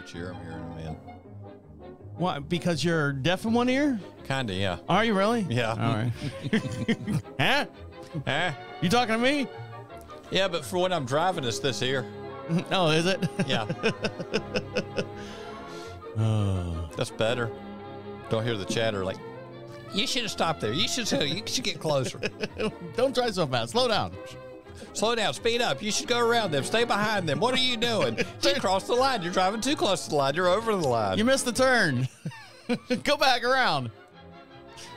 which ear I'm hearing them in. What? Because you're deaf in one ear? Kinda, yeah. Are you really? Yeah. All right. Huh? Huh? You talking to me? Yeah, but for when I'm driving, it's this ear. Oh, is it? Yeah. That's better. Don't hear the chatter like, you should have stopped there. You should get closer. Don't drive so fast. Slow down. Slow down. Speed up. You should go around them. Stay behind them. What are you doing? You crossed the line. You're driving too close to the line. You're over the line. You missed the turn. Go back around.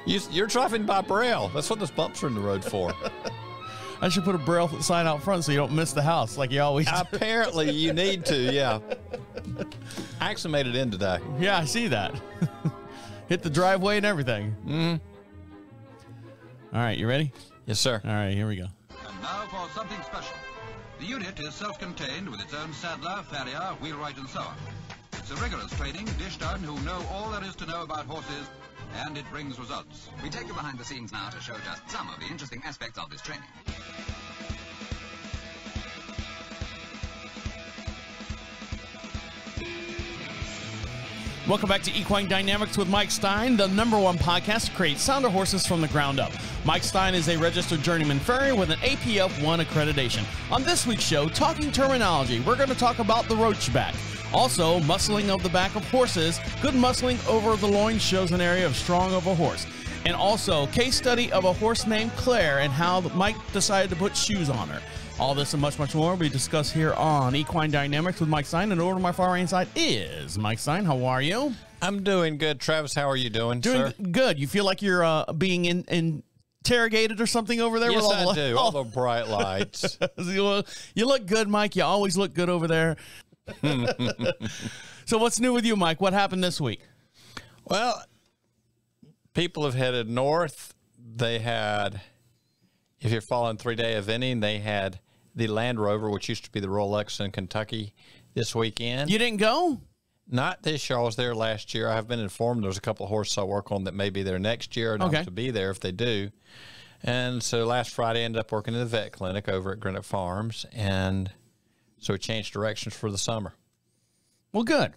You're driving by braille. That's what those bumps are in the road for. I should put a braille sign out front so you don't miss the house like you always do. Apparently, you need to, yeah. I actually made it in today. Yeah, I see that. Hit the driveway and everything. Mm-hmm. All right, you ready? Yes, sir. All right, here we go. And now for something special. The unit is self-contained with its own saddler, farrier, wheelwright, and so on. It's a rigorous training dished on who know all there is to know about horses, and it brings results. We take you behind the scenes now to show just some of the interesting aspects of this training. Welcome back to Equine Dynamics with Mike Stine, the #1 podcast to create sounder horses from the ground up. Mike Stine is a registered journeyman farrier with an APF1 accreditation. On this week's show, talking terminology, we're going to talk about the Roach Back. Also, muscling of the back of horses. Good muscling over the loins shows an area of strong of a horse. And also, case study of a horse named Claire and how Mike decided to put shoes on her. All this and much, much more we discuss here on Equine Dynamics with Mike Stine. And over to my far right side is Mike Stine. How are you? I'm doing good. Travis, how are you doing, Doing sir? good. You feel like you're being interrogated or something over there? Yes, with all I do. All the bright lights. You look good, Mike. You always look good over there. So what's new with you, Mike? What happened this week? Well, people have headed north. They had, if you're following 3-day eventing, they had the Land Rover, which used to be the Rolex in Kentucky, this weekend. You didn't go? Not this year. I was there last year. I have been informed there's a couple of horses I work on that may be there next year, and Okay. I'm to be there if they do. And so last Friday I ended up working in the vet clinic over at Granite Farms, and so we changed directions for the summer. Well, good.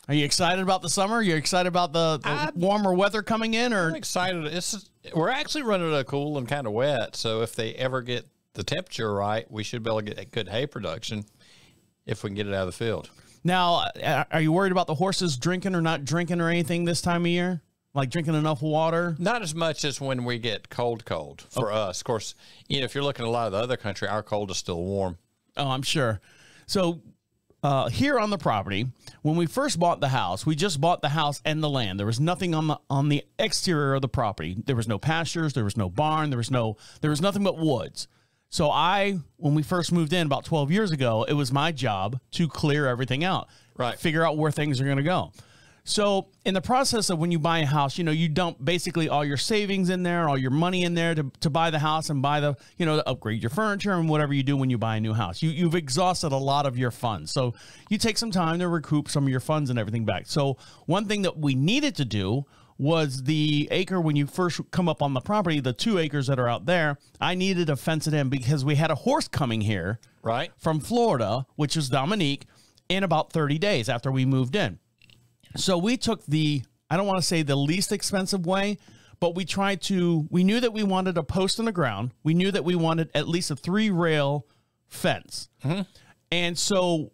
Are you excited about the summer? Are you excited about the warmer weather coming in? Or I'm excited. We're actually running it cool and kind of wet, so if they ever get the temperature right, we should be able to get a good hay production if we can get it out of the field. Now, are you worried about the horses drinking or not drinking or anything this time of year? Like drinking enough water? Not as much as when we get cold for us. Of course, if you're looking at a lot of the other country, our cold is still warm. Oh, I'm sure. So here on the property, when we first bought the house, we just bought the house and the land. There was nothing on the exterior of the property. There was no pastures. There was no barn. There was nothing but woods. So when we first moved in about 12 years ago, it was my job to clear everything out, right? Figure out where things are going to go. So in the process of when you buy a house, you dump basically all your savings in there, all your money in there to buy the house and buy to upgrade your furniture and whatever you do when you buy a new house. You've exhausted a lot of your funds. So you take some time to recoup some of your funds and everything back. So one thing that we needed to do was the acre when you first come up on the property, the 2 acres that are out there, I needed to fence it in because we had a horse coming here right from Florida, which is Dominique, in about 30 days after we moved in. So we took I don't want to say the least expensive way, but we knew that we wanted a post in the ground. We knew that we wanted at least a 3-rail fence. Mm-hmm. And so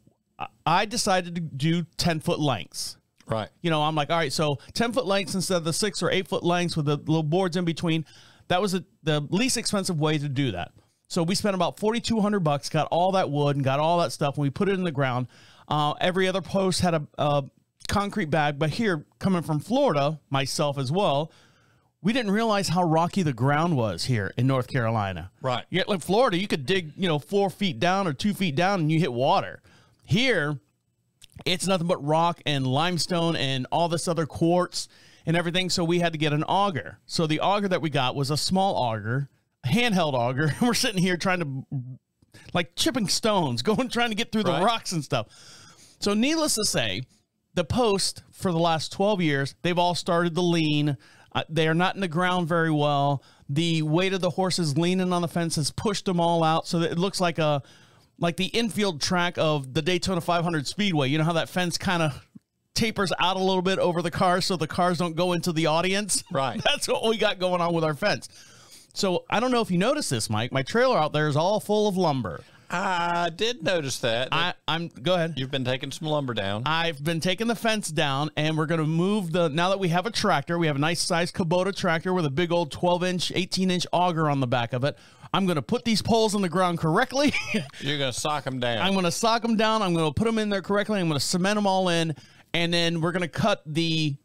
I decided to do 10-foot lengths. Right. I'm like, all right, so 10-foot lengths instead of the 6 or 8-foot lengths with the little boards in between. That was the least expensive way to do that. So we spent about $4,200, got all that wood and got all that stuff, and we put it in the ground. Every other post had a concrete bag, but here, coming from Florida, myself as well, we didn't realize how rocky the ground was here in North Carolina. Right. Like Florida, you could dig, 4 feet down or 2 feet down and you hit water. Here, it's nothing but rock and limestone and all this other quartz and everything. So we had to get an auger. So the auger that we got was a small auger, a handheld auger. And we're sitting here trying to, like chipping stones, trying to get through the rocks and stuff. So needless to say, the post for the last 12 years, they've all started to lean. They are not in the ground very well. The weight of the horses leaning on the fence has pushed them all out. So that it looks like like the infield track of the Daytona 500 Speedway. You know how that fence kind of tapers out a little bit over the cars so the cars don't go into the audience? Right. That's what we got going on with our fence. So I don't know if you noticed this, Mike. My trailer out there is all full of lumber. I did notice that. Go ahead. You've been taking some lumber down. I've been taking the fence down, and we're going to move now that we have a tractor, we have a nice size Kubota tractor with a big old 12-inch, 18-inch auger on the back of it. I'm going to put these poles in the ground correctly. You're going to sock them down. I'm going to sock them down. I'm going to put them in there correctly. I'm going to cement them all in, and then we're going to cut the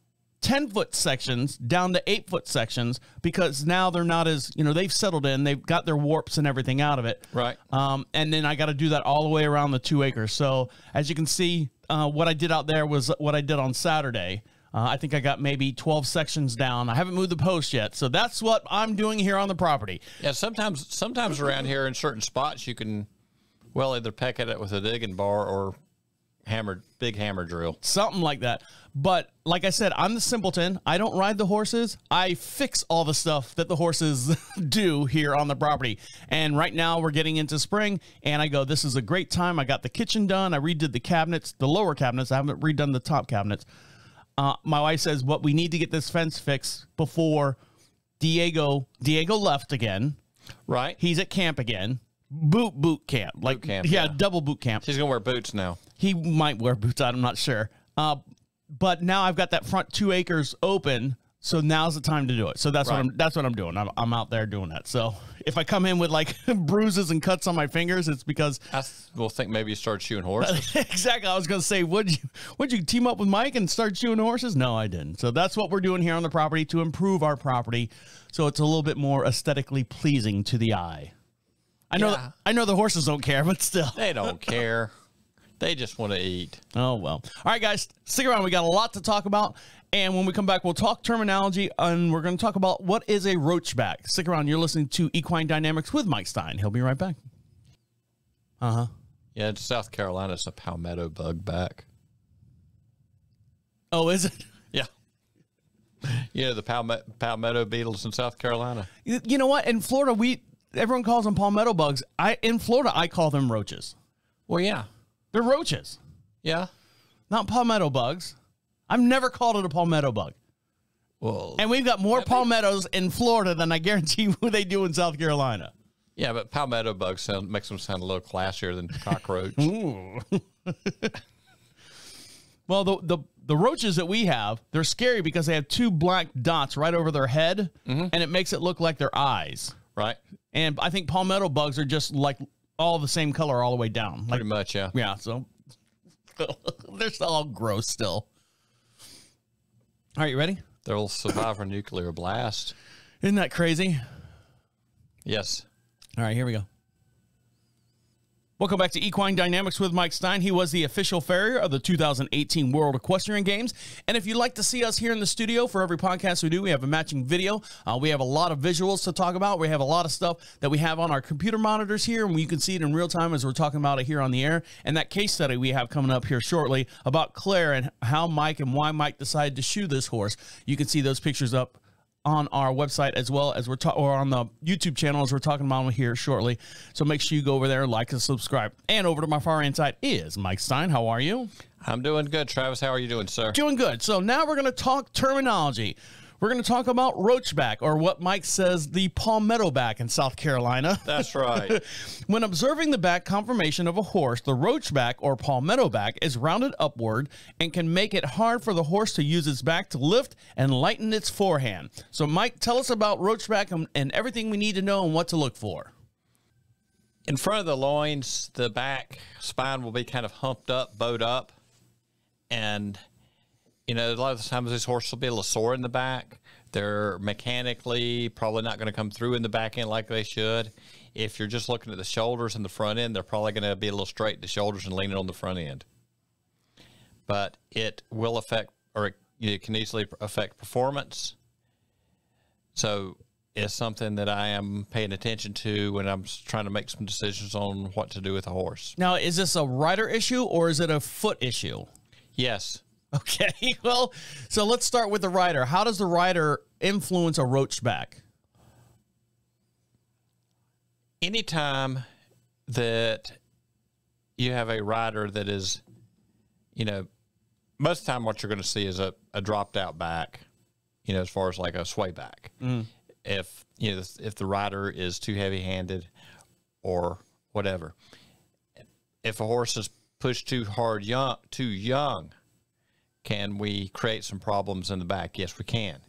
10-foot sections down to 8-foot sections because now they're not as, they've settled in. They've got their warps and everything out of it. Right. And then I got to do that all the way around the 2 acres. So as you can see, what I did out there was what I did on Saturday. I think I got maybe 12 sections down. I haven't moved the post yet. So that's what I'm doing here on the property. Yeah, sometimes around here in certain spots you can, either peck at it with a digging bar or big hammer drill. Something like that. But like I said, I'm the simpleton. I don't ride the horses. I fix all the stuff that the horses do here on the property. And right now we're getting into spring, and I go, this is a great time. I got the kitchen done. I redid the cabinets, the lower cabinets. I haven't redone the top cabinets. My wife says, we need to get this fence fixed before Diego left again. Right. He's at camp again. Boot camp. Boot camp, yeah, double boot camp. He's going to wear boots now. He might wear boots. I'm not sure. But now I've got that front 2 acres open, so now's the time to do it. So that's what I'm doing. I'm out there doing that. So if I come in with like bruises and cuts on my fingers, it's because I will think maybe you started shooing horses. Exactly. I was going to say, would you team up with Mike and start shooting horses? No, I didn't. So that's what we're doing here on the property to improve our property, so it's a little bit more aesthetically pleasing to the eye. I know the horses don't care, but still, they don't care. They just want to eat. Oh, well. All right, guys, stick around. We got a lot to talk about. And when we come back, we'll talk terminology, and we're going to talk about what is a roach back. Stick around. You're listening to Equine Dynamics with Mike Stine. He'll be right back. Uh-huh. Yeah, in South Carolina, it's a palmetto bug back. Oh, is it? Yeah. The palmetto beetles in South Carolina. You know what? In Florida, everyone calls them palmetto bugs. In Florida, I call them roaches. Well, yeah. They're roaches. Yeah. Not palmetto bugs. I've never called it a palmetto bug. Well, and we've got more palmettos in Florida than I guarantee they do in South Carolina. Yeah, but palmetto bugs makes them sound a little classier than cockroach. Ooh. Well, the roaches that we have, they're scary because they have 2 black dots right over their head, and it makes it look like their eyes. Right. And I think palmetto bugs are just like all the same color all the way down. Pretty much, yeah. Yeah, so they're all gross still. All right, you ready? They'll survive a nuclear blast. Isn't that crazy? Yes. All right, here we go. Welcome back to Equine Dynamics with Mike Stine. He was the official farrier of the 2018 World Equestrian Games. And if you'd like to see us here in the studio for every podcast we do, we have a matching video. We have a lot of visuals to talk about. We have a lot of stuff that we have on our computer monitors here, and you can see it in real time as we're talking about it here on the air. And that case study we have coming up here shortly about Claire and how Mike and why Mike decided to shoe this horse. You can see those pictures up on our website as well as or on the YouTube channel as we're talking about them here shortly. So make sure you go over there, like and subscribe. And over to my far end side is Mike Stine. How are you? I'm doing good, Travis. How are you doing, sir? Doing good. So now we're going to talk terminology. We're going to talk about roach back, or what Mike says, the palmetto back in South Carolina. That's right. When observing the back conformation of a horse, the roach back or palmetto back is rounded upward and can make it hard for the horse to use its back to lift and lighten its forehand. So, Mike, tell us about roach back and everything we need to know and what to look for. In front of the loins, the back spine will be kind of humped up, bowed up, and a lot of the times these horses will be a little sore in the back. They're mechanically probably not going to come through in the back end like they should. If you're just looking at the shoulders and the front end, they're probably going to be a little straight at the shoulders and leaning on the front end. But it will affect, or it can easily affect performance. So it's something that I am paying attention to when I'm trying to make some decisions on what to do with a horse. Now, is this a rider issue or is it a foot issue? Yes. Okay, well, so let's start with the rider. How does the rider influence a roach back? Anytime that you have a rider that is, you know, most of the time what you're going to see is a dropped out back, you know, as far as like a sway back. If, you know, if the rider is too heavy handed or whatever. If a horse is pushed too hard, too young, can we create some problems in the back? Yes, we can.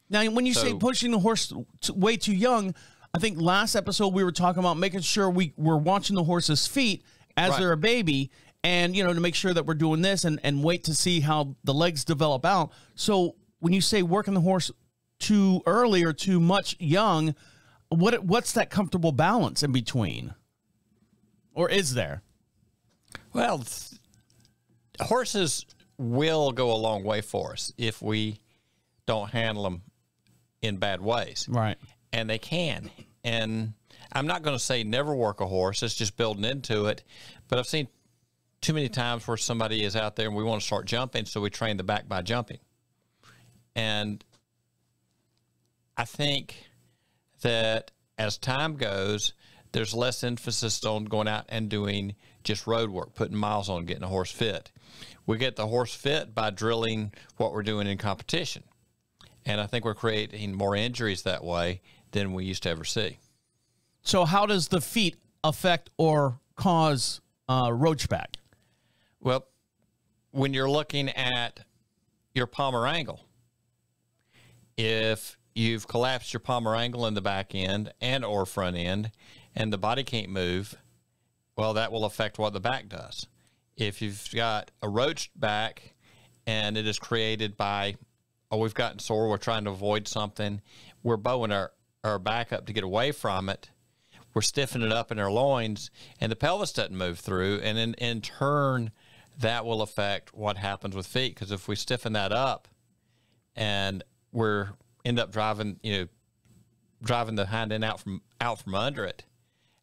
Now, when you say pushing the horse way too young, I think last episode we were talking about making sure we're watching the horse's feet as they're a baby, and, you know, to make sure that we're doing this and wait to see how the legs develop out. So when you say working the horse too early or too much young, what's that comfortable balance in between? Or is there? Well, horses will go a long way for us if we don't handle them in bad ways. Right. And they can. And I'm not going to say never work a horse. It's just building into it. But I've seen too many times where somebody is out there and we want to start jumping, so we train the back by jumping. And I think that as time goes, there's less emphasis on going out and doing just road work, putting miles on, getting a horse fit. We get the horse fit by drilling what we're doing in competition. And I think we're creating more injuries that way than we used to ever see. So how does the feet affect or cause roach back? Well, when you're looking at your palmar angle, if you've collapsed your palmar angle in the back end and or front end, and the body can't move, well, that will affect what the back does. If you've got a roach back and it is created by, oh, we've gotten sore, we're trying to avoid something, we're bowing our back up to get away from it, we're stiffening it up in our loins, and the pelvis doesn't move through, and in turn, that will affect what happens with feet. Because if we stiffen that up and we're end up driving the hind end out from under it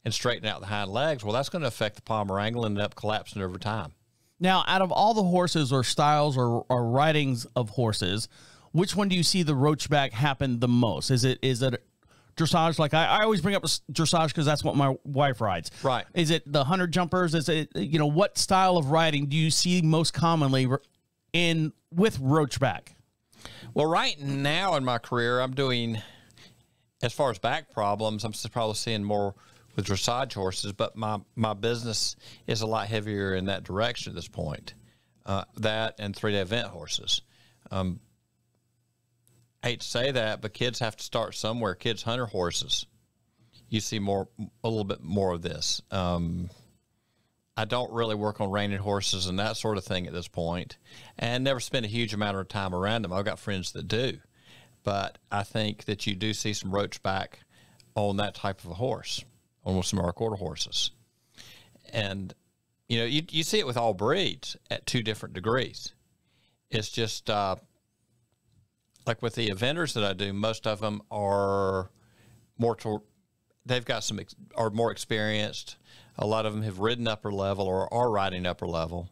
and straighten out the hind legs, well, that's going to affect the palmar angle and end up collapsing over time. Now, out of all the horses or styles or ridings of horses, which one do you see the roach back happen the most? Is it dressage? Like I always bring up dressage because that's what my wife rides. Right. Is it the hunter jumpers? Is it, you know, what style of riding do you see most commonly with roach back? Well, right now in my career, I'm doing, as far as back problems, I'm probably seeing more with dressage horses, but my business is a lot heavier in that direction at this point. That and 3-day event horses. I hate to say that, but kids have to start somewhere. Kids hunter horses, you see a little bit more of this. I don't really work on reining horses and that sort of thing at this point, and never spend a huge amount of time around them. I've got friends that do, but I think that you do see some roach back on that type of a horse, on some of our quarter horses. And, you know, you see it with all breeds at 2 different degrees. It's just like with the eventers that I do, most of them are they've got are more experienced. A lot of them have ridden upper level or are riding upper level,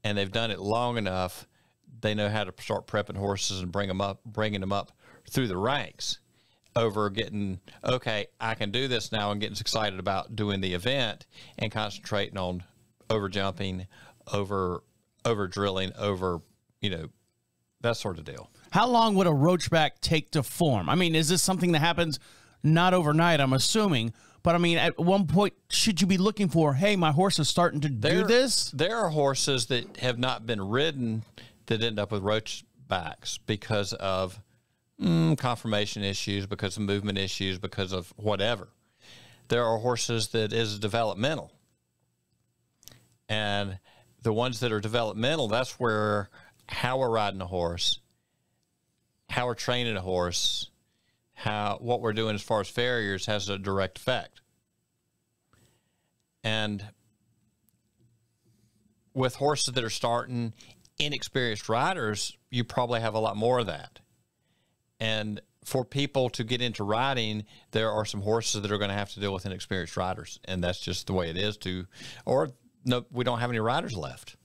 and they've done it long enough. They know how to start prepping horses and bringing them up through the ranks over getting, okay, I can do this now, and getting excited about doing the event and concentrating on over jumping, over drilling, you know, that sort of deal. How long would a roach back take to form? I mean, is this something that happens not overnight, I'm assuming, but I mean, at one point, should you be looking for, hey, my horse is starting to do this? There are horses that have not been ridden that end up with roach backs because of conformation issues, because of movement issues, because of whatever. There are horses that is developmental. And the ones that are developmental, that's where how we're riding a horse, how we're training a horse, what we're doing as far as farriers has a direct effect. And with horses that are starting, inexperienced riders, you probably have a lot more of that. And for people to get into riding, there are some horses that are going to have to deal with inexperienced riders, and that's just the way it is. Or no, we don't have any riders left.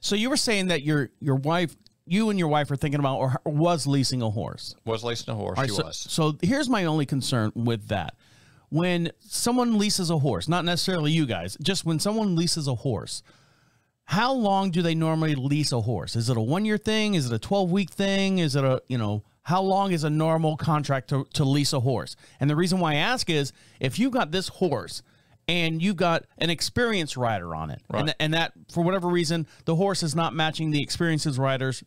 So you were saying that you and your wife are thinking about or was leasing a horse. Was leasing a horse, Right, she was. So here's my only concern with that. when someone leases a horse, not necessarily you guys, just when someone leases a horse, how long do they normally lease a horse? Is it a 1-year thing? Is it a 12-week thing? Is it a, how long is a normal contract to lease a horse? And the reason why I ask is if you've got this horse and you've got an experienced rider on it, right, and that for whatever reason, the horse is not matching the experienced rider's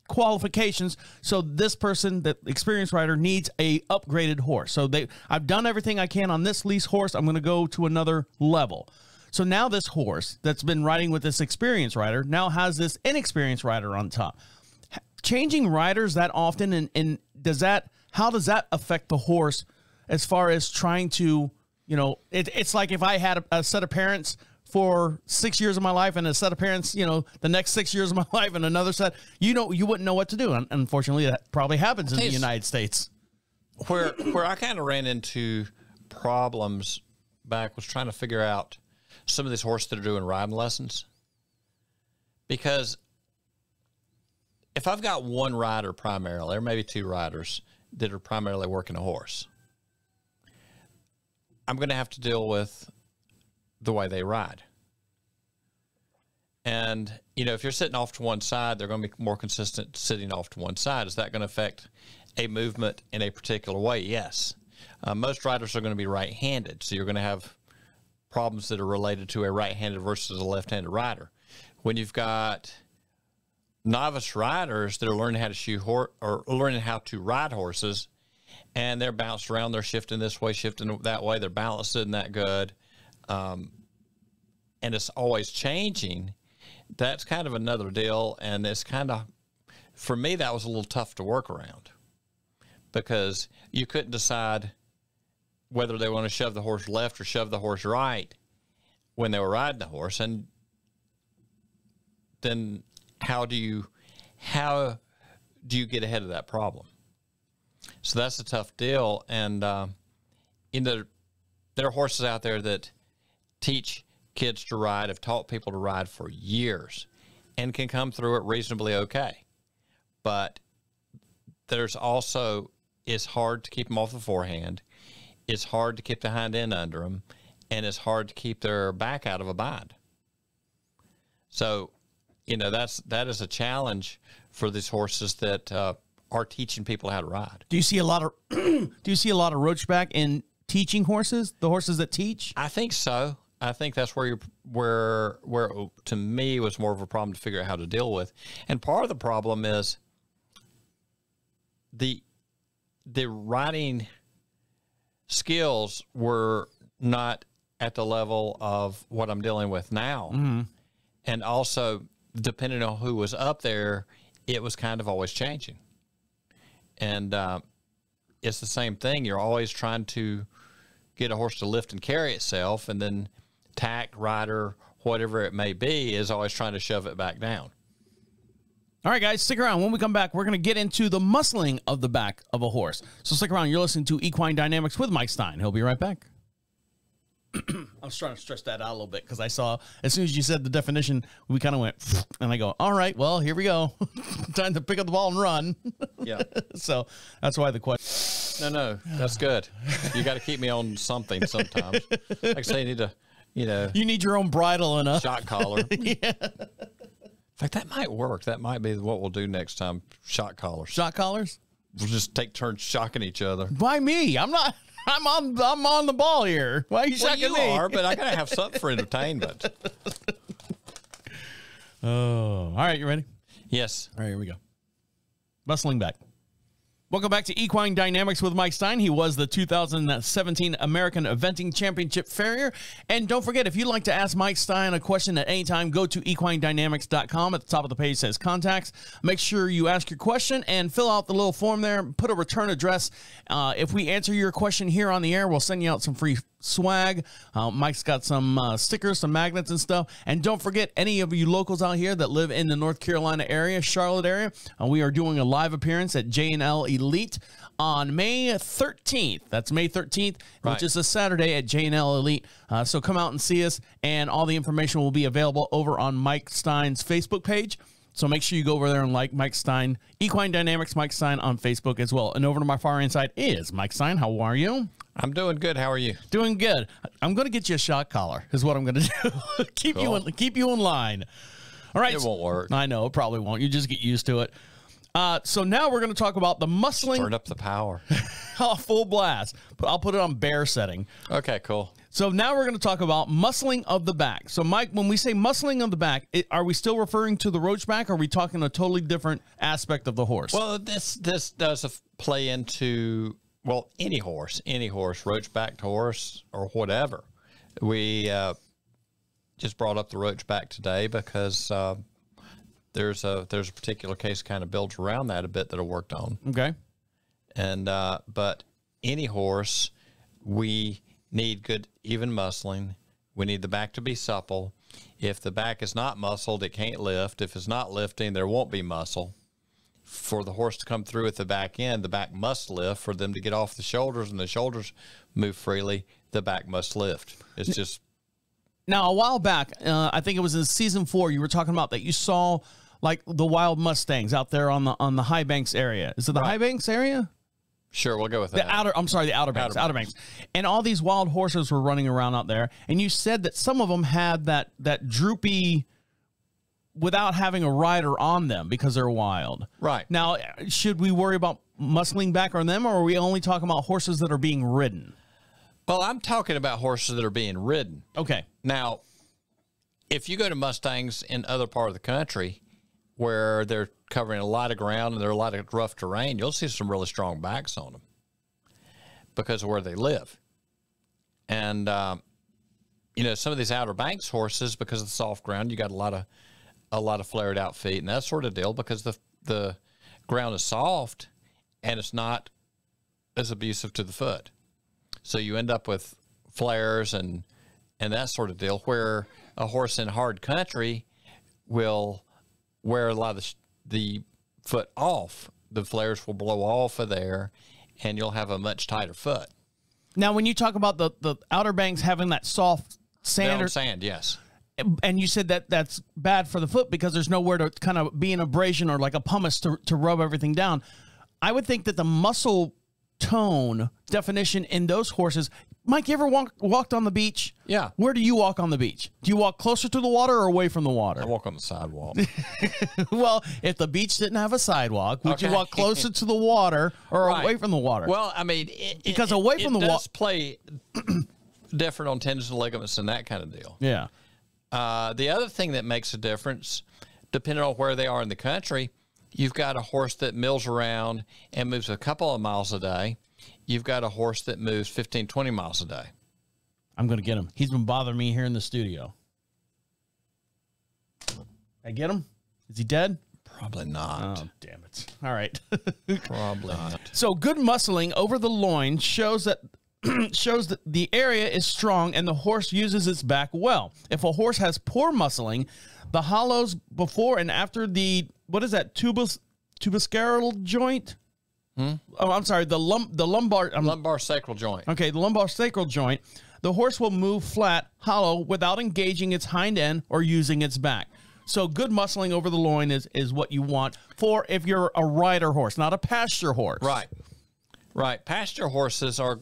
qualifications, so this person, the experienced rider, needs a upgraded horse. So I've done everything I can on this lease horse. I'm going to go to another level. So now this horse that's been riding with this experienced rider now has this inexperienced rider on top. Changing riders that often, and how does that affect the horse as far as trying to, it's like if I had a set of parents for 6 years of my life and a set of parents, the next 6 years of my life and another set, you wouldn't know what to do. And unfortunately, that probably happens in the United States. Where I kind of ran into problems back was trying to figure out some of these horses that are doing riding lessons. Because if I've got one rider primarily, or maybe two riders that are primarily working a horse, I'm going to have to deal with the way they ride. And, if you're sitting off to one side, they're going to be more consistent sitting off to one side. Is that going to affect a movement in a particular way? Yes. Most riders are going to be right-handed, so you're going to have problems that are related to a right-handed versus a left-handed rider. When you've got novice riders that are learning how to learning how to ride horses, and they're bounced around, they're shifting this way, shifting that way, their balance isn't that good, and it's always changing, that's kind of another deal. And it's kind of, for me, that was a little tough to work around because you couldn't decide whether they want to shove the horse left or shove the horse right when they were riding the horse. And then how do you get ahead of that problem? So that's a tough deal. And, there are horses out there that teach kids to ride, have taught people to ride for years and can come through it reasonably okay. But there's also, it's hard to keep them off the forehand. It's hard to keep the hind end under them, and it's hard to keep their back out of a bind. So, that is a challenge for these horses that are teaching people how to ride. Do you see a lot of Roach Back in teaching horses, the horses that teach? I think so. I think that's where to me was more of a problem to figure out how to deal with. And part of the problem is the riding skills were not at the level of what I'm dealing with now. Mm-hmm. And also, depending on who was up there, it was kind of always changing. And it's the same thing. You're always trying to get a horse to lift and carry itself, and then tack, rider, whatever it may be, is always trying to shove it back down. All right, guys, stick around. When we come back, we're going to get into the muscling of the back of a horse. So stick around. You're listening to Equine Dynamics with Mike Stine. He'll be right back. I was trying to stretch that out a little bit because I saw, as soon as you said the definition, we kind of went, and I go, all right, well, here we go. Time to pick up the ball and run. Yeah. So that's why the question. No, that's good. You got to keep me on something sometimes. Like I say, you need to, You need your own bridle and a shot collar. Yeah. In fact, that might work. That might be what we'll do next time. Shot collars. Shot collars? We'll just take turns shocking each other. Why me? I'm not. I'm on the ball here. Why are you shocking me? You are, but I gotta have something for entertainment. Oh, all right. You ready? Yes. All right. Here we go. Bustling back. Welcome back to Equine Dynamics with Mike Stine. He was the 2017 American Eventing Championship farrier. And don't forget, if you'd like to ask Mike Stine a question at any time, go to equinedynamics.com. At the top of the page says contacts. Make sure you ask your question and fill out the little form there. Put a return address. If we answer your question here on the air, we'll send you out some free swag. Mike's got some stickers, some magnets and stuff. And don't forget, any of you locals out here that live in the North Carolina area, Charlotte area, we are doing a live appearance at J&L Elite on May 13th. That's May 13th, right, which is a Saturday at J&L Elite. So come out and see us, and all the information will be available over on Mike Stine's Facebook page. So make sure you go over there and like Mike Stine, Equine Dynamics Mike Stine on Facebook as well. And over to my far inside is Mike Stine. How are you? I'm doing good. How are you? Doing good. I'm going to get you a shock collar is what I'm going to do. keep you in line. All right. It won't work. I know. It probably won't. You just get used to it. So now we're going to talk about the muscling. Turn up the power. Full blast. But I'll put it on bear setting. Okay, cool. So now we're going to talk about muscling of the back. So, Mike, when we say muscling of the back, are we still referring to the Roach Back, or are we talking a totally different aspect of the horse? Well, this does play into, well, any horse, Roach Back horse or whatever. We just brought up the Roach Back today because there's a particular case kind of builds around that a bit that I worked on. Okay. And but any horse, we need good even muscling. We need the back to be supple. If the back is not muscled, it can't lift. If it's not lifting, there won't be muscle. For the horse to come through at the back end, the back must lift. For them to get off the shoulders and the shoulders move freely, the back must lift. It's just... Now, a while back, I think it was in season 4, you were talking about that you saw like the wild Mustangs out there on the High Banks area. Is it the High Banks area? Sure, we'll go with that. The Outer Banks. And all these wild horses were running around out there. And you said that some of them had that droopy without having a rider on them because they're wild. Right. Now, should we worry about muscling back on them, or are we only talking about horses that are being ridden? Well, I'm talking about horses that are being ridden. Okay. Now, if you go to Mustangs in other part of the country where they're covering a lot of ground and there are a lot of rough terrain, you'll see some really strong backs on them because of where they live. And, you know, some of these Outer Banks horses, because of the soft ground, you got a lot of flared out feet and that sort of deal because the ground is soft and it's not as abusive to the foot. So you end up with flares and that sort of deal, where a horse in hard country will wear a lot of the foot off. The flares will blow off of there, and you'll have a much tighter foot. Now, when you talk about the Outer Banks having that soft sand, sand, yes, and you said that that's bad for the foot because there's nowhere to kind of be an abrasion or like a pumice to rub everything down, I would think that the muscle tone definition in those horses. Mike, you ever walked on the beach? Yeah. Where do you walk on the beach? Do you walk closer to the water or away from the water? I walk on the sidewalk. Well, if the beach didn't have a sidewalk, would you walk closer to the water or away from the water? Well, I mean, because away from the water does play different on tendons and ligaments and that kind of deal. Yeah. The other thing that makes a difference, depending on where they are in the country, you've got a horse that mills around and moves a couple of miles a day. You've got a horse that moves 15, 20 miles a day. I'm going to get him. He's been bothering me here in the studio. I get him? Is he dead? Probably not. Oh, damn it. All right. Probably not. So good muscling over the loin shows that the area is strong and the horse uses its back well. If a horse has poor muscling, the hollows before and after the, what is that, tuboscaral joint? Oh, I'm sorry, the lumbar sacral joint. Okay, the lumbar sacral joint. The horse will move flat, hollow, without engaging its hind end or using its back. So good muscling over the loin is what you want for if you're a rider horse, not a pasture horse. Right. Right. Pasture horses are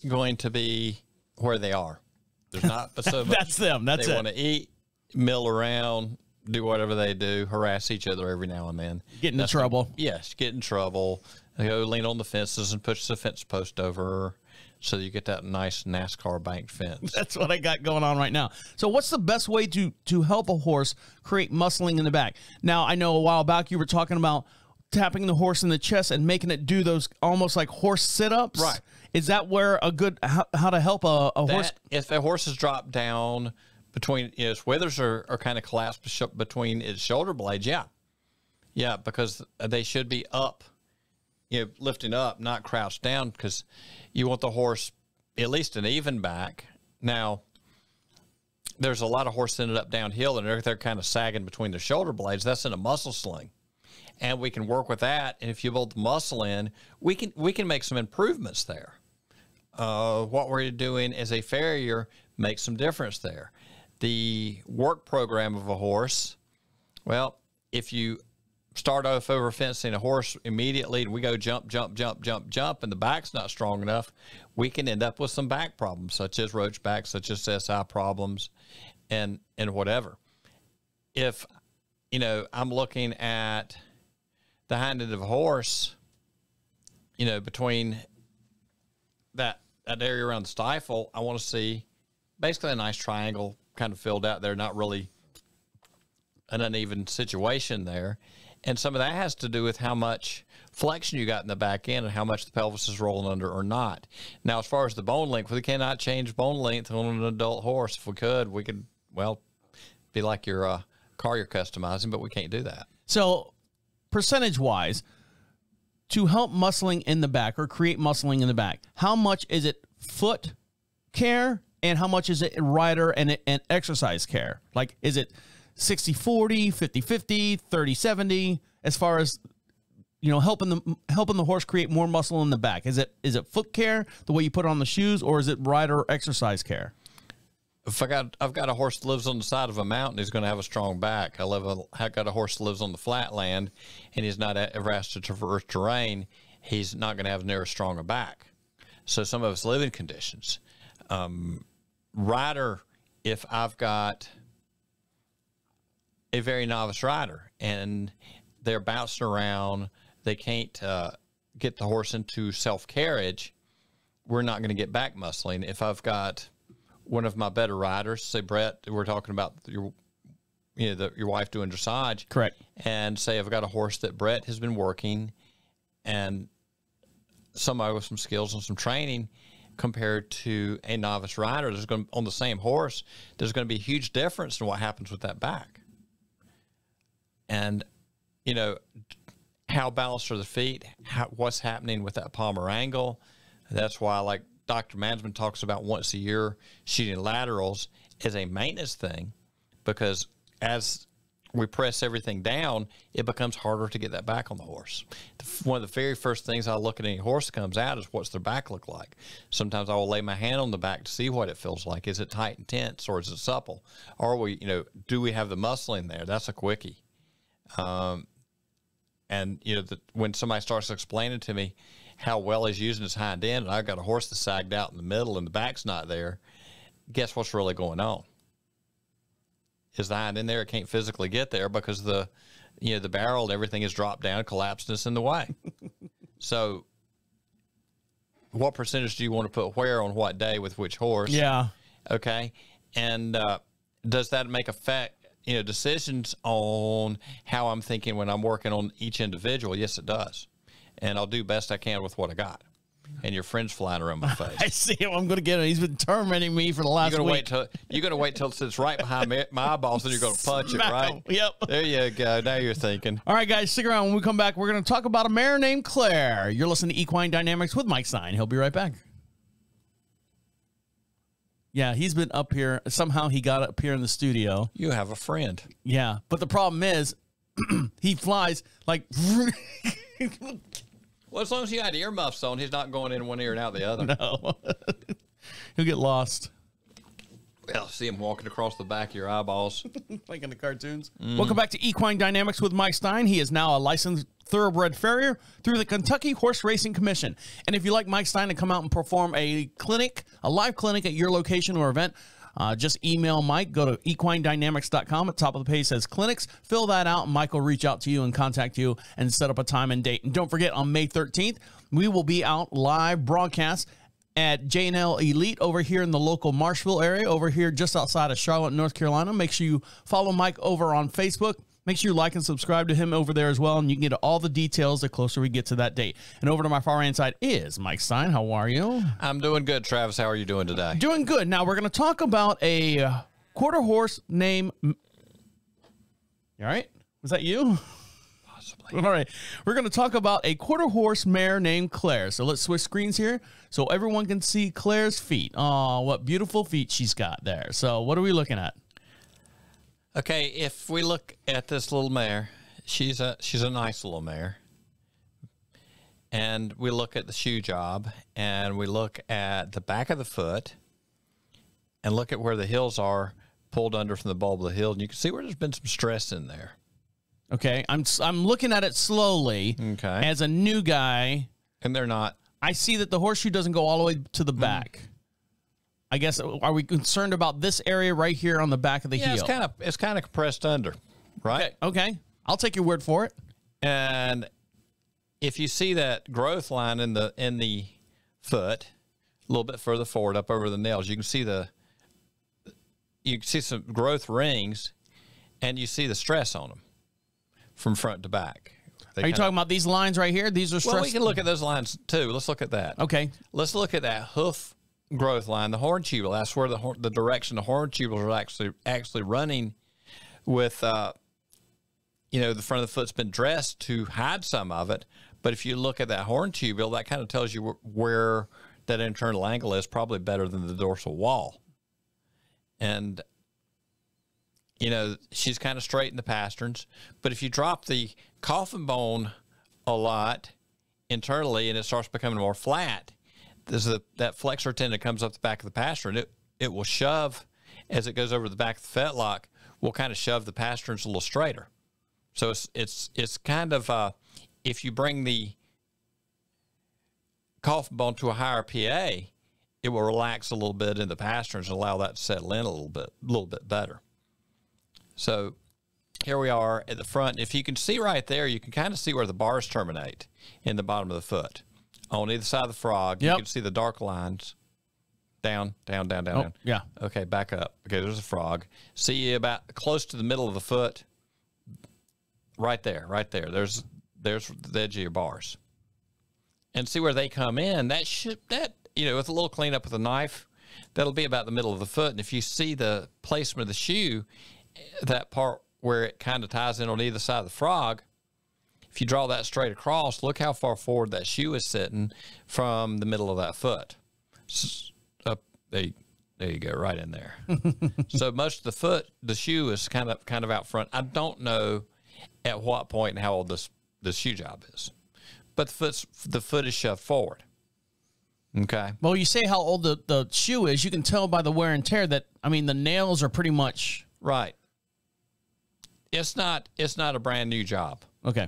going to be where they are. There's not so much. That's them. That's they it. Want to eat, mill around, do whatever they do, harass each other every now and then. Get into trouble. Yes, get in trouble. They go lean on the fences and push the fence post over so you get that nice NASCAR banked fence. That's what I got going on right now. So what's the best way to help a horse create muscling in the back? Now, I know a while back you were talking about tapping the horse in the chest and making it do those almost like horse sit-ups. Right. Is that where a good, how to help a horse? If a horse is dropped down between, its withers are kind of collapsed between its shoulder blades, yeah. Yeah, because they should be up, lifting up, not crouched down, because you want the horse at least an even back. Now, there's a lot of horses ended up downhill, and they're kind of sagging between their shoulder blades. That's in a muscle sling. And we can work with that, and if you build the muscle in, we can make some improvements there. What we're doing as a farrier makes some difference there. The work program of a horse, well, if you start off over fencing a horse immediately and we go jump, jump, jump, jump, jump, and the back's not strong enough, we can end up with some back problems, such as roach back, such as SI problems, and whatever. If, you know, I'm looking at the hind end of a horse, you know, between that area around the stifle, I want to see basically a nice triangle kind of filled out there, not really an uneven situation there. And some of that has to do with how much flexion you got in the back end and how much the pelvis is rolling under or not. Now, as far as the bone length, we cannot change bone length on an adult horse. If we could, well, be like your car you're customizing, but we can't do that. So percentage-wise, to help muscling in the back or create muscling in the back, how much is it foot care and how much is it rider and exercise care? Like, is it 60-40, 50-50, 30-70, as far as, you know, helping the horse create more muscle in the back? Is it foot care, the way you put it on the shoes, or is it rider or exercise care? If I've got a horse that lives on the side of a mountain, he's going to have a strong back. I've got a horse that lives on the flat land and he's not ever asked to traverse terrain, he's not going to have near as strong a back. So some of it's living conditions. Rider, if I've got a very novice rider and they're bouncing around, they can't get the horse into self-carriage, we're not going to get back muscling. If I've got one of my better riders, say Brett, we're talking about your wife doing dressage. Correct. And say I've got a horse that Brett has been working and somebody with some skills and some training compared to a novice rider, there's going to, on the same horse, there's going to be a huge difference in what happens with that back. And, you know, how balanced are the feet? What's happening with that palmar angle? That's why, like Dr. Mansman talks about once a year, shooting laterals is a maintenance thing, because as we press everything down, it becomes harder to get that back on the horse. One of the very first things I look at any horse that comes out is what's their back look like. Sometimes I will lay my hand on the back to see what it feels like. Is it tight and tense, or is it supple? Or do we have the muscle in there? That's a quickie. And when somebody starts explaining to me how well he's using his hind end, and I've got a horse that's sagged out in the middle and the back's not there, guess what's really going on? Is the hind end there? It can't physically get there because the barrel and everything is dropped down, collapsed, and it's in the way. So what percentage do you want to put where on what day with which horse? Yeah. Okay. And does that make decisions on how I'm thinking when I'm working on each individual? Yes, it does. And I'll do best I can with what I got. And your friend's flying around my face. I see him. I'm going to get him. He's been tormenting me for the last week. You're going to wait till it sits right behind my eyeballs, and you're going to punch it, right? Yep. There you go. Now you're thinking. All right, guys, stick around. When we come back, we're going to talk about a mare named Claire. You're listening to Equine Dynamics with Mike Stine. He'll be right back. Yeah, he's been up here. Somehow he got up here in the studio. You have a friend. Yeah, but the problem is he flies like... Well, as long as you had earmuffs on, he's not going in one ear and out the other. No. He'll get lost. Well, see him walking across the back of your eyeballs. Like in the cartoons. Welcome back to Equine Dynamics with Mike Stine. He is now a licensed thoroughbred farrier through the Kentucky Horse Racing Commission. And if you'd like Mike Stine to come out and perform a live clinic at your location or event, just email Mike. Go to equinedynamics.com. At the top of the page says clinics. Fill that out, and Mike will reach out to you and contact you and set up a time and date. And don't forget, on May 13th, we will be out live broadcast at J&L Elite over here in the local Marshville area, over here just outside of Charlotte, North Carolina. Make sure you follow Mike over on Facebook. Make sure you like and subscribe to him over there as well, and you can get all the details the closer we get to that date. And over to my far right side is Mike Stine. How are you? I'm doing good, Travis. How are you doing today? Doing good. Now, we're going to talk about a quarter horse named... You all right? Was that you? Possibly. All right. We're going to talk about a quarter horse mare named Claire. So let's switch screens here so everyone can see Claire's feet. Oh, what beautiful feet she's got there. So what are we looking at? Okay, if we look at this little mare, she's a nice little mare. And we look at the shoe job, and we look at the back of the foot, and look at where the heels are pulled under from the bulb of the heel, and you can see where there's been some stress in there. Okay, I'm looking at it slowly. Okay. As a new guy, And they're not. I see that the horseshoe doesn't go all the way to the back. I guess, are we concerned about this area right here on the back of the heel? It's kind of compressed under, right? Okay. I'll take your word for it. And if you see that growth line in the foot, a little bit further forward, up over the nails, you can see some growth rings, and you see the stress on them from front to back. Are you talking about these lines right here? These are stress. Well, we can look at those lines too. Let's look at that. Okay. Let's look at that hoof growth line, the horn tubule. That's where the direction the horn tubules are actually running with, the front of the foot's been dressed to hide some of it. But if you look at that horn tubule, that kind of tells you where that internal angle is, probably better than the dorsal wall. And, she's kind of straight in the pasterns. But if you drop the coffin bone a lot internally and it starts becoming more flat, that flexor tendon comes up the back of the pastern. It will shove, as it goes over the back of the fetlock, will kind of shove the pasterns a little straighter. So it's kind of, if you bring the coffin bone to a higher PA, it will relax a little bit in the pasterns and allow that to settle in a little bit better. So here we are at the front. If you can see right there, you can kind of see where the bars terminate in the bottom of the foot. On either side of the frog, you can see the dark lines. Down, down, down, down, down. Yeah. Okay, back up. Okay, there's a frog. See about close to the middle of the foot. Right there. There's the edge of your bars. And see where they come in. With a little cleanup with a knife, that'll be about the middle of the foot. And if you see the placement of the shoe, that part where it kind of ties in on either side of the frog, if you draw that straight across, look how far forward that shoe is sitting from the middle of that foot. Up there you go, right in there. So most of the foot, the shoe is kind of out front. I don't know at what point and how old this shoe job is, but the foot is shoved forward. Okay. Well, you say how old the shoe is. You can tell by the wear and tear that, the nails are pretty much right. It's not a brand new job. Okay.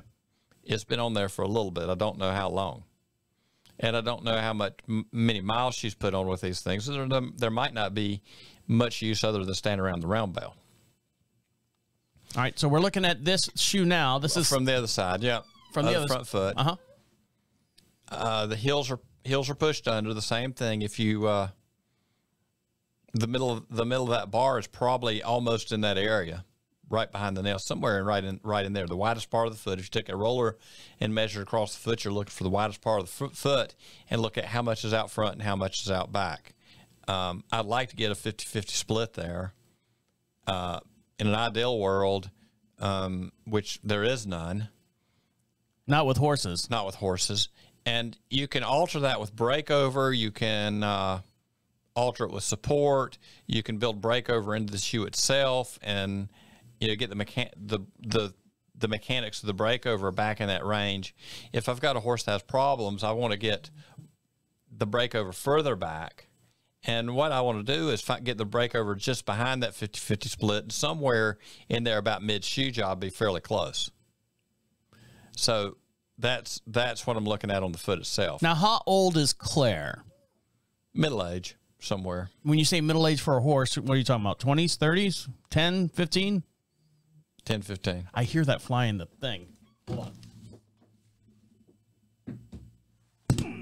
It's been on there for a little bit. I don't know how long. And I don't know how many miles she's put on with these things. There might not be much use other than standing around the round bell. All right, so we're looking at this shoe now. This is from the other side, yeah. From the other front foot. Uh-huh. The heels are pushed under. The same thing. If you the middle of that bar is probably almost in that area, right behind the nail, somewhere right in there. The widest part of the foot. If you took a roller and measured across the foot, you're looking for the widest part of the foot and look at how much is out front and how much is out back. I'd like to get a 50-50 split there. In an ideal world, which there is none. Not with horses. Not with horses. And you can alter that with breakover. You can alter it with support. You can build breakover into the shoe itself and get the mechanics of the breakover back in that range. If I've got a horse that has problems, I want to get the breakover further back. And what I want to do is get the breakover just behind that 50-50 split, and somewhere in there about mid-shoe job, be fairly close. So that's what I'm looking at on the foot itself. Now, how old is Claire? Middle age, somewhere. When you say middle age for a horse, what are you talking about? 20s, 30s, 10, 15? 10, 15. I hear that fly in the thing. Hold on. I think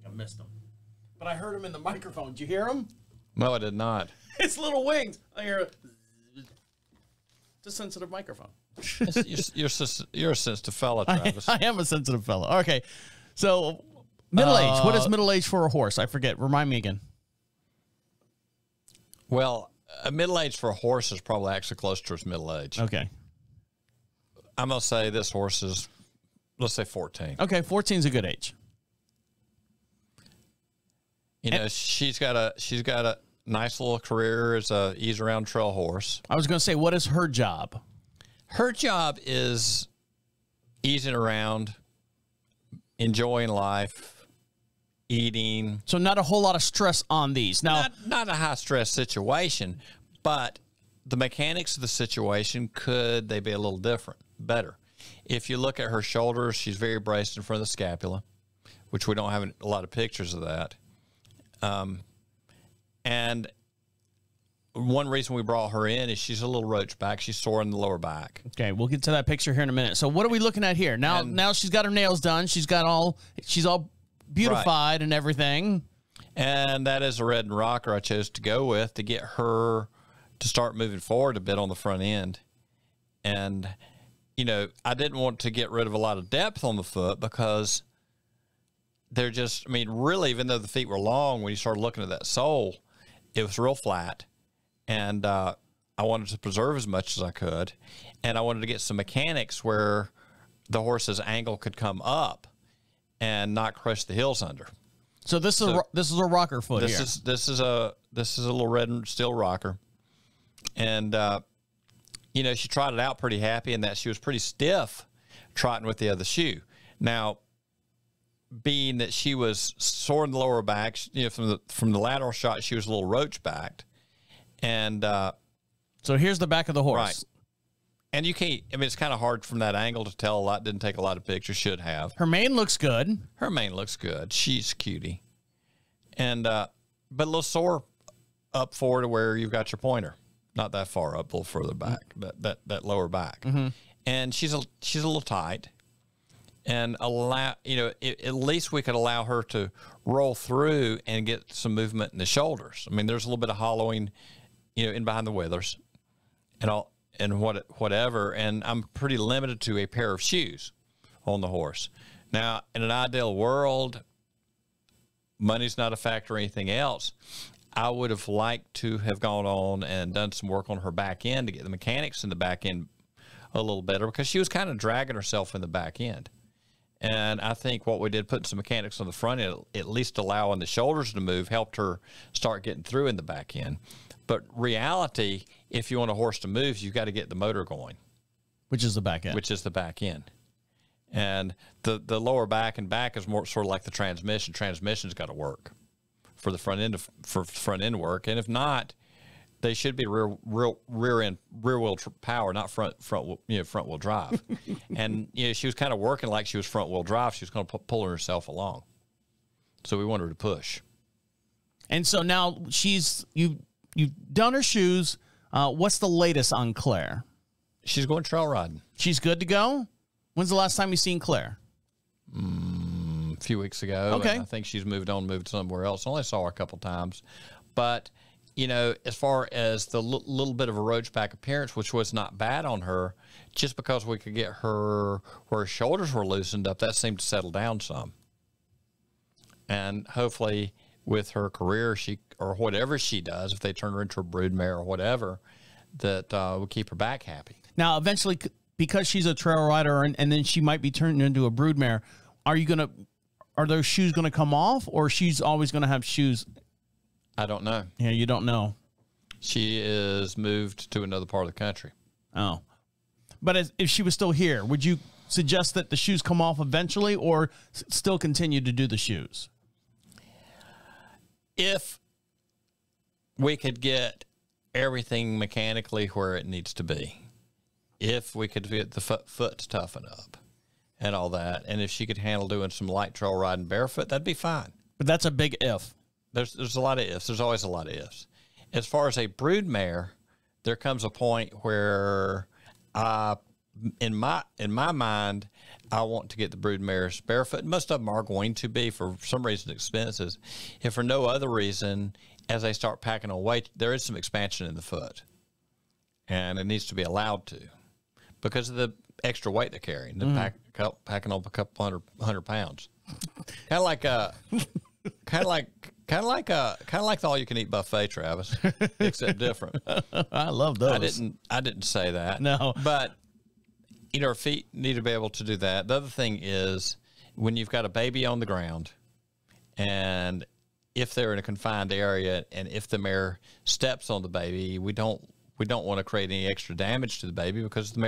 I missed him. But I heard him in the microphone. Did you hear him? No, I did not. It's little wings. I hear it. It's a sensitive microphone. You're a sensitive fella, Travis. I am a sensitive fella. Okay. So, middle age. What is middle age for a horse? I forget. Remind me again. Well, a middle age for a horse is probably actually close to its middle age. Okay. I'm going to say this horse is, let's say 14. Okay, 14 is a good age. She's got a nice little career as a ease around trail horse. I was going to say, what is her job? Her job is easing around, enjoying life, eating. So not a whole lot of stress on these. Now, not a high stress situation, but the mechanics of the situation, could they be a little different? better. If you look at her shoulders, she's very braced in front of the scapula, which we don't have a lot of pictures of that. And one reason we brought her in is she's a little roach back. She's sore in the lower back. Okay, we'll get to that picture here in a minute. So what are we looking at here? Now she's got her nails done. She's all beautified and everything. And that is a red rocker I chose to go with to get her to start moving forward a bit on the front end. And, you know, I didn't want to get rid of a lot of depth on the foot because they're just, I mean, really, even though the feet were long, when you started looking at that sole, it was real flat. And I wanted to preserve as much as I could. And I wanted to get some mechanics where the horse's angle could come up and not crush the heels under. So this is a rocker foot here. This is a little red and steel rocker. And you know, she trotted out pretty happy in that she was pretty stiff trotting with the other shoe. Now, being that she was sore in the lower back, you know, from the lateral shot, she was a little roach backed. And so here's the back of the horse. Right. And you can't, I mean, it's kind of hard from that angle to tell a lot. Didn't take a lot of pictures, should have. Her mane looks good. Her mane looks good. She's cutie. And, but a little sore up forward to where you've got your pointer. Not that far up, a little further back, that lower back. Mm-hmm. And she's a little tight. And at least we could allow her to roll through and get some movement in the shoulders. I mean, there's a little bit of hollowing, you know, in behind the withers and whatever. And I'm pretty limited to a pair of shoes on the horse. Now, in an ideal world, money's not a factor or anything else. I would have liked to have gone on and done some work on her back end to get the mechanics in the back end a little better, because she was kind of dragging herself in the back end. And I think what we did, putting some mechanics on the front end, at least allowing the shoulders to move, helped her start getting through in the back end. But reality, if you want a horse to move, you've got to get the motor going. Which is the back end. Which is the back end. And the lower back and back is more sort of like the transmission. Transmission's got to work for the front end for front end work. And if not, they should be rear wheel power, not front wheel drive. And you know, she was kind of working like she was front wheel drive. She was going to pull herself along. So we wanted her to push. And so now you've done her shoes. What's the latest on Claire? She's going trail riding. She's good to go. When's the last time you seen Claire? A few weeks ago. Okay. And I think she's moved somewhere else. I only saw her a couple times, but you know, as far as the little bit of a roach back appearance, which was not bad on her, just because we could get her where her shoulders were loosened up, that seemed to settle down some. And hopefully with her career, or whatever she does, if they turn her into a broodmare or whatever, that will keep her back happy. Now, eventually, because she's a trail rider and then she might be turned into a broodmare, are those shoes going to come off, or she's always going to have shoes? I don't know. Yeah, you don't know. She is moved to another part of the country. Oh. But if she was still here, would you suggest that the shoes come off eventually, or still continue to do the shoes? If we could get everything mechanically where it needs to be, if we could get the foot to toughen up and all that, and if she could handle doing some light trail riding barefoot, that'd be fine. But that's a big if. There's a lot of ifs. There's always a lot of ifs. As far as a broodmare, there comes a point where, in my mind, I want to get the broodmares barefoot. Most of them are going to be, for some reason, expenses. If for no other reason, as they start packing on weight, there is some expansion in the foot, and it needs to be allowed to, because of the extra weight they're carrying. They're packing on a couple hundred pounds. Kind of like the all-you-can-eat buffet, Travis, except different. I love those. I didn't say that. No, but you know, our feet need to be able to do that. The other thing is when you've got a baby on the ground, and if they're in a confined area, and if the mare steps on the baby, we don't want to create any extra damage to the baby, because the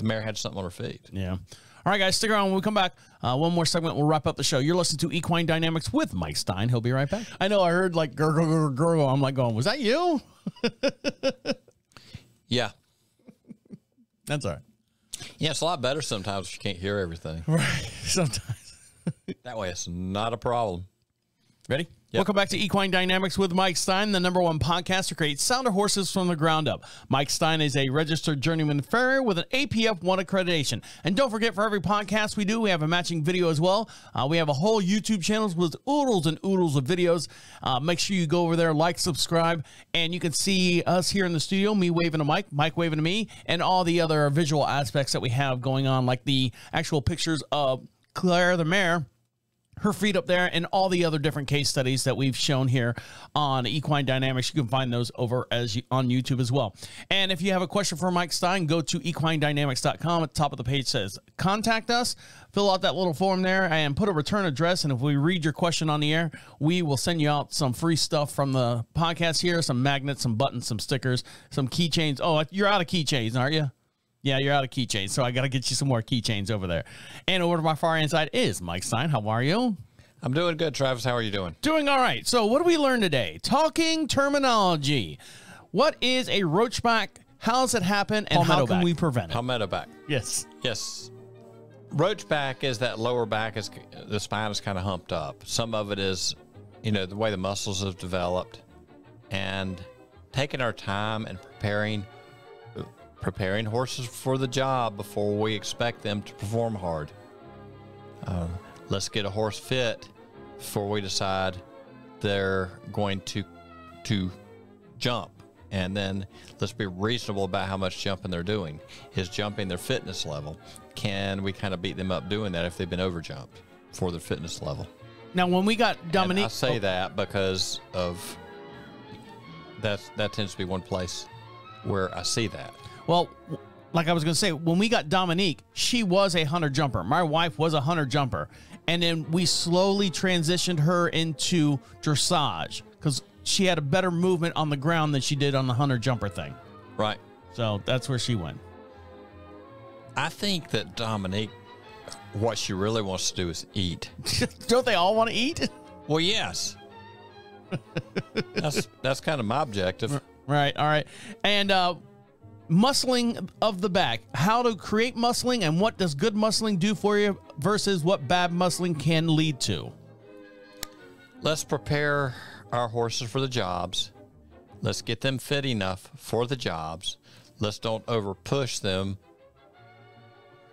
mare had something on her feet. Yeah. All right, guys, stick around. When we come back, one more segment, we'll wrap up the show. You're listening to Equine Dynamics with Mike Stine. He'll be right back. I know, I heard like gurgle, gurgle, gurgle. I'm like going, was that you? Yeah. That's all right. Yeah, it's a lot better sometimes if you can't hear everything. Right. Sometimes. That way it's not a problem. Ready? Yep. Welcome back to Equine Dynamics with Mike Stine, the #1 podcast to create sounder horses from the ground up. Mike Stine is a registered journeyman farrier with an APF 1 accreditation. And don't forget, for every podcast we do, we have a matching video as well. We have a whole YouTube channel with oodles and oodles of videos. Make sure you go over there, like, subscribe, and you can see us here in the studio, me waving to Mike, Mike waving to me, and all the other visual aspects that we have going on, like the actual pictures of Claire the mare, her feet up there, and all the other different case studies that we've shown here on Equine Dynamics. You can find those over on YouTube as well. And if you have a question for Mike Stine, go to equinedynamics.com. At the top of the page says contact us. Fill out that little form there and put a return address. And if we read your question on the air, we will send you out some free stuff from the podcast here, some magnets, some buttons, some stickers, some keychains. Oh, you're out of keychains, aren't you? Yeah, you're out of keychains, so I got to get you some more keychains over there. And over to my far inside is Mike Stine. How are you? I'm doing good, Travis. How are you doing? Doing all right. So what do we learn today? Talking terminology. What is a roach back? How does it happen? And how can we prevent it? Palmetto back. Yes. Yes. Roach back is that lower back, is the spine is kind of humped up. Some of it is, you know, the way the muscles have developed, and taking our time and preparing horses for the job before we expect them to perform hard. Let's get a horse fit before we decide they're going to jump, and then let's be reasonable about how much jumping they're doing. Is jumping their fitness level? Can we kind of beat them up doing that if they've been overjumped for their fitness level? Now, when we got Dominique, and I say that because of that tends to be one place where I see that. Well, like I was going to say, when we got Dominique, she was a hunter jumper. My wife was a hunter jumper. And then we slowly transitioned her into dressage because she had a better movement on the ground than she did on the hunter jumper thing. Right. So that's where she went. I think that Dominique, what she really wants to do is eat. Don't they all want to eat? Well, yes. That's kind of my objective. Right. All right. And muscling of the back, how to create muscling, and what does good muscling do for you versus what bad muscling can lead to. Let's prepare our horses for the jobs. Let's get them fit enough for the jobs. Let's don't over push them.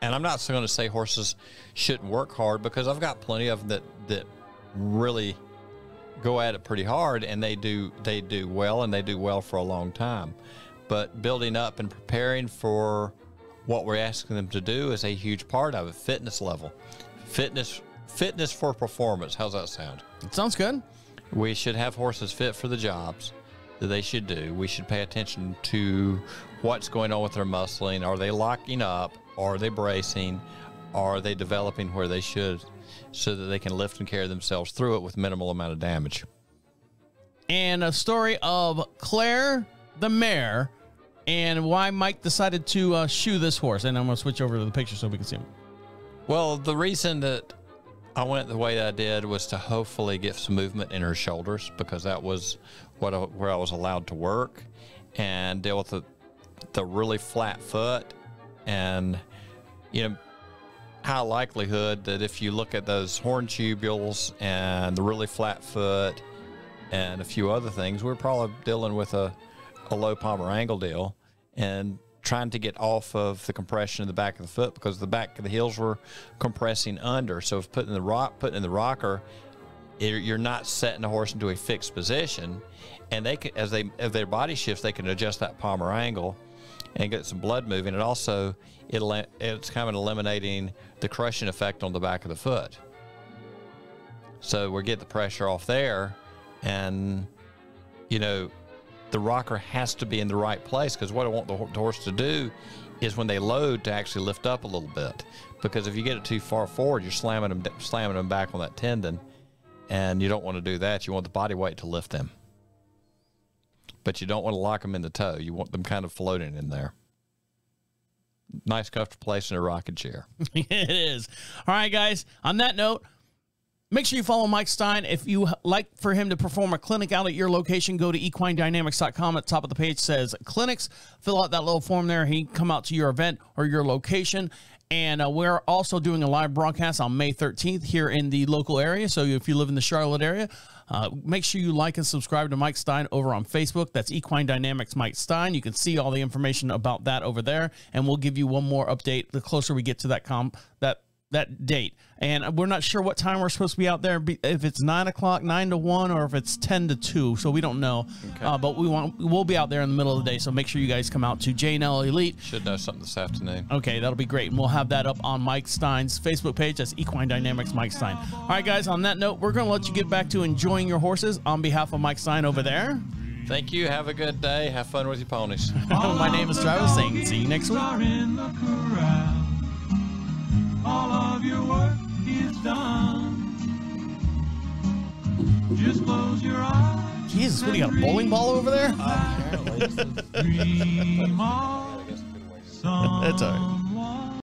And I'm not going to say horses shouldn't work hard, because I've got plenty of them that really go at it pretty hard, and they do well, and they do well for a long time. But building up and preparing for what we're asking them to do is a huge part of it. Fitness level. Fitness for performance. How's that sound? It sounds good. We should have horses fit for the jobs that they should do. We should pay attention to what's going on with their muscling. Are they locking up? Are they bracing? Are they developing where they should, so that they can lift and carry themselves through it with minimal amount of damage? And a story of Claire the mare, and why Mike decided to shoe this horse. And I'm going to switch over to the picture so we can see him. Well, the reason that I went the way that I did was to hopefully get some movement in her shoulders, because that was where I was allowed to work and deal with the really flat foot. And, you know, high likelihood that if you look at those horn tubules and the really flat foot and a few other things, we're probably dealing with a low palmar angle deal, and trying to get off of the compression in the back of the foot, because the back of the heels were compressing under. So if putting in the rocker, you're not setting the horse into a fixed position, and they can, as their body shifts, they can adjust that palmar angle and get some blood moving. And also it's kind of eliminating the crushing effect on the back of the foot. So we get the pressure off there, and you know, the rocker has to be in the right place, because what I want the horse to do is when they load to actually lift up a little bit, because if you get it too far forward, you're slamming them back on that tendon, and you don't want to do that. You want the body weight to lift them, but you don't want to lock them in the toe. You want them kind of floating in there. Nice, comfortable place in a rocking chair. It is. All right, guys. On that note, Make sure you follow Mike Stine. If you like for him to perform a clinic out at your location, go to equinedynamics.com. At the top of the page says clinics. Fill out that little form there. He can come out to your event or your location. And we're also doing a live broadcast on May 13th here in the local area. So if you live in the Charlotte area, make sure you like and subscribe to Mike Stine over on Facebook. That's Equine Dynamics Mike Stine. You can see all the information about that over there. And we'll give you one more update the closer we get to that date. And we're not sure what time we're supposed to be out there, if it's 9 o'clock, 9 to 1, or if it's 10 to 2. So we don't know. Okay. But we'll be out there in the middle of the day. So make sure you guys come out to J&L Elite. Should know something this afternoon. Okay, that'll be great. And we'll have that up on Mike Stine's Facebook page. That's Equine Dynamics Mike Stine. All right, guys, on that note, we're going to let you get back to enjoying your horses on behalf of Mike Stine over there. Thank you. Have a good day. Have fun with your ponies. My name is Travis Singh. See you next week. All of your work is done. Just close your eyes. Jesus, what do you got, a bowling ball over there? Dream on. That's all right.